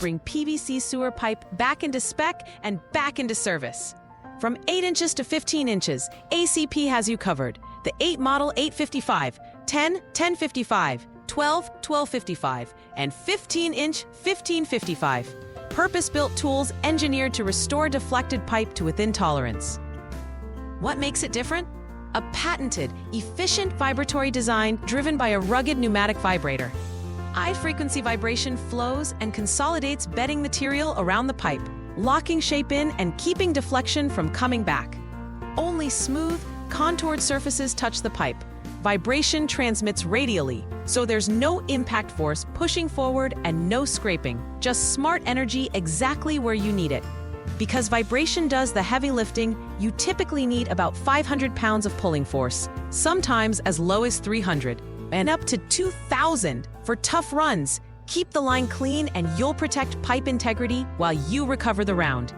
bring PVC sewer pipe back into spec and back into service. From 8 inches to 15 inches, ACP has you covered. The 8 model 855, 10 1055, 12 1255, and 15-inch 1555. Purpose-built tools engineered to restore deflected pipe to within tolerance. What makes it different? A patented, efficient vibratory design driven by a rugged pneumatic vibrator. High-frequency vibration flows and consolidates bedding material around the pipe, locking shape in and keeping deflection from coming back. Only smooth, contoured surfaces touch the pipe. Vibration transmits radially, so there's no impact force pushing forward and no scraping, just smart energy exactly where you need it. Because vibration does the heavy lifting, you typically need about 500 pounds of pulling force, sometimes as low as 300, and up to 2,000 for tough runs. Keep the line clean and you'll protect pipe integrity while you recover the round.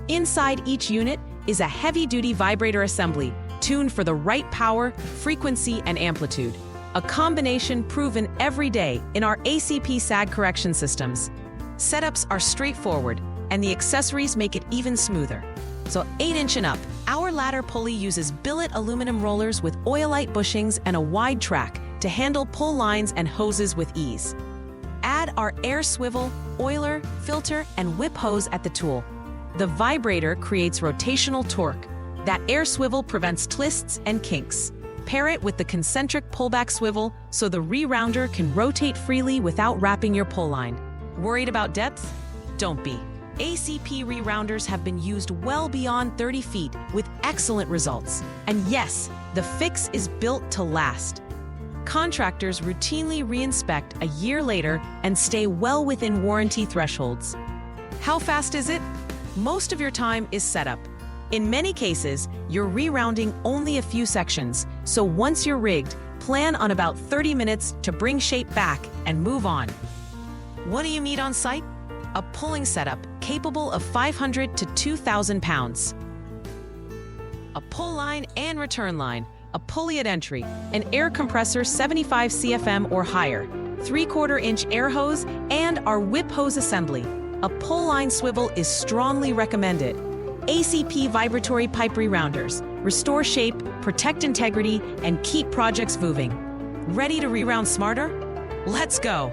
Inside each unit is a heavy-duty vibrator assembly, tuned for the right power, frequency, and amplitude. A combination proven every day in our ACP sag correction systems. Setups are straightforward, and the accessories make it even smoother. So 8-inch and up, our ladder pulley uses billet aluminum rollers with oilite bushings and a wide track to handle pull lines and hoses with ease. Add our air swivel, oiler, filter, and whip hose at the tool. The vibrator creates rotational torque. That air swivel prevents twists and kinks. Pair it with the concentric pullback swivel so the rerounder can rotate freely without wrapping your pull line. Worried about depth? Don't be. ACP rerounders have been used well beyond 30 feet with excellent results. And yes, the fix is built to last. Contractors routinely re-inspect a year later and stay well within warranty thresholds. How fast is it? Most of your time is setup. In many cases, you're rerounding only a few sections, so once you're rigged, plan on about 30 minutes to bring shape back and move on. What do you need on site? A pulling setup capable of 500 to 2,000 pounds. A pull line and return line, a pulley at entry, an air compressor 75 CFM or higher, 3/4-inch air hose, and our whip hose assembly. A pull line swivel is strongly recommended. ACP Vibratory pipe rerounders. Restore shape, protect integrity, and keep projects moving. Ready to reround smarter? Let's go!